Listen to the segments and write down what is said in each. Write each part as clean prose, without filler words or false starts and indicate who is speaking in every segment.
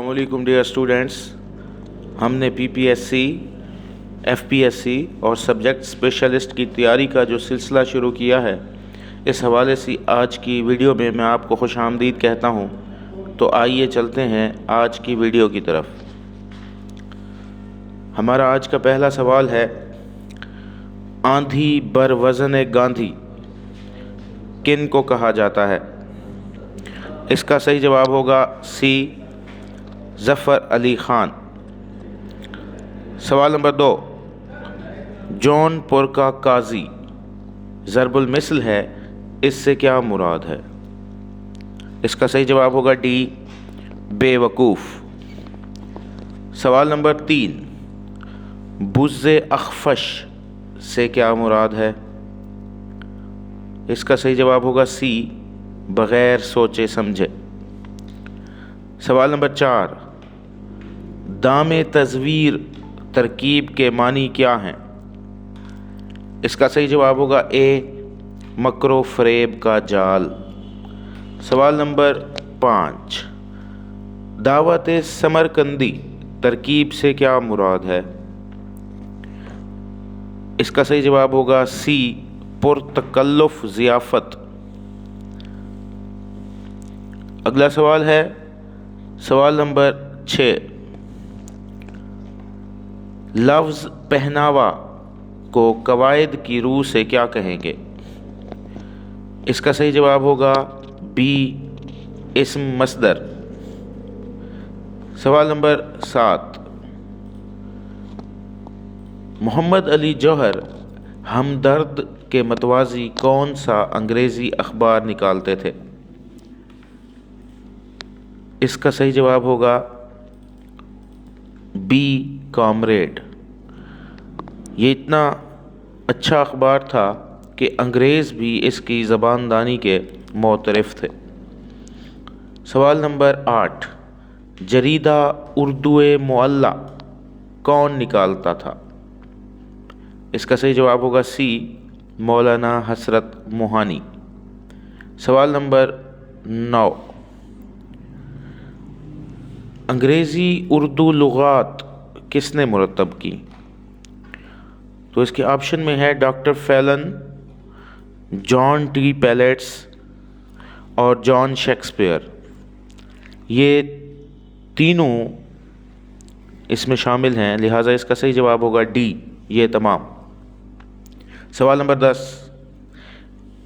Speaker 1: अस्सलामुअलैकुम dear students. हमने PPSC, FPSC और सब्जेक्ट स्पेशलिस्ट की तैयारी का जो सिलसिला शुरू किया है, इस हवाले से आज की वीडियो में मैं आपको खुशामदीद कहता हूँ। तो आइए चलते हैं आज की वीडियो की तरफ। हमारा आज का पहला सवाल है, आंधी बर वज़न गांधी किन को कहा जाता है? इसका सही जवाब होगा सी, ज़फ़र अली ख़ान। सवाल नंबर 2, जौनपुर का काजी ज़रबुल मिसल है, इससे क्या मुराद है? इसका सही जवाब होगा डी, बेवकूफ़। सवाल नंबर 3, बुज़्ज़े अख़फ़श से क्या मुराद है? इसका सही जवाब होगा सी, बग़ैर सोचे समझे। सवाल नंबर 4, दामे तज़वीर तरकीब के मानी क्या हैं? इसका सही जवाब होगा ए, मकरो फ़रेब का जाल। सवाल नंबर 5, दावत समरकंदी तरकीब से क्या मुराद है? इसका सही जवाब होगा सी, पुरतकल्लुफ़ ज़ियाफ़त। अगला सवाल है सवाल नंबर 6, लफ्ज़ पहनावा को कवायद की रूह से क्या कहेंगे? इसका सही जवाब होगा बी, इस्म मस्दर। सवाल नंबर 7, मोहम्मद अली जौहर हमदर्द के मतवाज़ी कौन सा अंग्रेज़ी अखबार निकालते थे? इसका सही जवाब होगा बी, कॉमरेड। ये इतना अच्छा अखबार था कि अंग्रेज़ भी इसकी ज़बानदानी के मोतरफ़ थे। सवाल नंबर 8, जरीदा उर्दू मुअल्ला कौन निकालता था? इसका सही जवाब होगा सी, मौलाना हसरत मोहानी। सवाल नंबर 9, अंग्रेज़ी उर्दू लुग़ात किसने मुरतब की? तो इसके ऑप्शन में है डॉक्टर फैलन, जॉन टी पैलेट्स और जॉन शेक्सपियर। ये तीनों इसमें शामिल हैं, लिहाजा इसका सही जवाब होगा डी, ये तमाम। सवाल नंबर 10,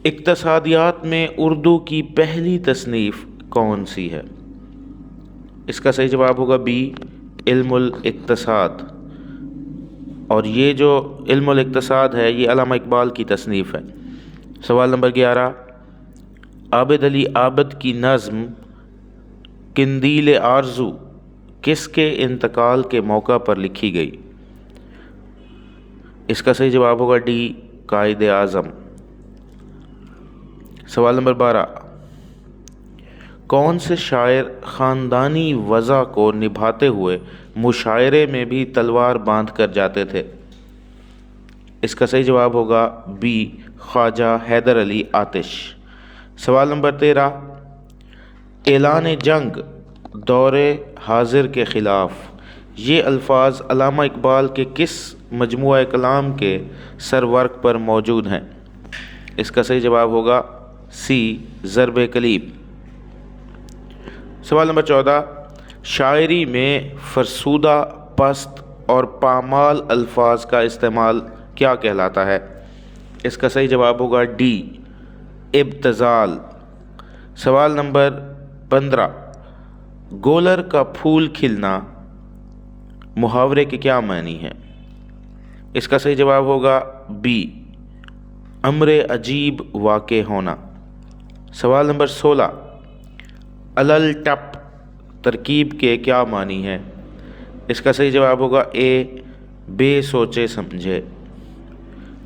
Speaker 1: इक़्तिसादियात में उर्दू की पहली तसनीफ़ कौन सी है? इसका सही जवाब होगा बी, इल्मुल इक़्तिसाद। और ये जो इल्मुल इक़्तिसाद है, ये अल्लामा इकबाल की तसनीफ़ है। सवाल नंबर 11, आबिद अली आबिद की नज़्म किंदील आरज़ू किसके इंतकाल के मौका पर लिखी गई? इसका सही जवाब होगा डी, कायदे आज़म। सवाल नंबर 12, कौन से शायर ख़ानदानी वज़ा को निभाते हुए मुशायरे में भी तलवार बांध कर जाते थे? इसका सही जवाब होगा बी, ख्वाजा हैदर अली आतिश। सवाल नंबर 13, ऐलान जंग दौरे हाजिर के ख़िलाफ़, ये अल्फाज अल्लामा इकबाल के किस मजमूआ कलाम के सरवर्क पर मौजूद हैं? इसका सही जवाब होगा सी, ज़रब कलीब। सवाल नंबर 14, शायरी में फरसूदा, पस्त और पामाल अल्फाज का इस्तेमाल क्या कहलाता है? इसका सही जवाब होगा डी, इब्तज़ाल। सवाल नंबर 15, गोलर का फूल खिलना मुहावरे के क्या मानी है? इसका सही जवाब होगा बी, अम्र अजीब वाक़े होना। सवाल नंबर 16, अलल टप तरकीब के क्या मानी है? इसका सही जवाब होगा ए, बेसोचे समझे।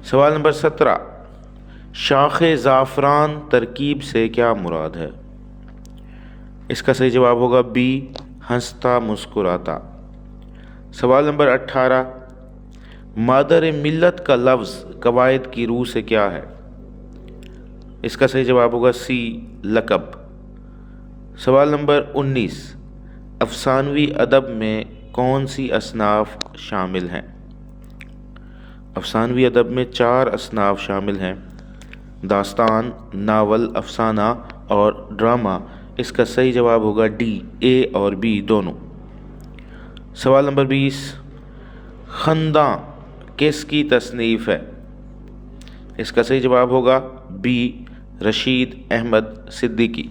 Speaker 1: सवाल नंबर 17, शाख़ ज़ाफ़रान तरकीब से क्या मुराद है? इसका सही जवाब होगा बी, हंसता मुस्कुराता। सवाल नंबर 18, मादर मिल्लत का लफ्ज़ कवायद की रूह से क्या है? इसका सही जवाब होगा सी, लक़ब। सवाल नंबर 19, افسانوی ادب میں کون سی اصناف شامل ہیں؟ افسانوی ادب میں 4 اصناف شامل ہیں: داستان، ناول، افسانہ اور ڈرامہ۔ اس کا صحیح جواب ہوگا ڈی، اے اور بی دونوں۔ سوال نمبر 20، خنداں کس کی تصنیف ہے؟ اس کا صحیح جواب ہوگا بی، رشید احمد صدیقی۔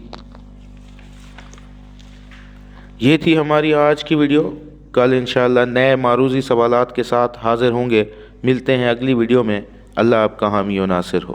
Speaker 1: یہ تھی ہماری آج کی ویڈیو۔ کل انشاءاللہ نئے معروضی سوالات کے ساتھ حاضر ہوں گے۔ ملتے ہیں اگلی ویڈیو میں۔ اللہ آپ کا حامی و ناصر ہو۔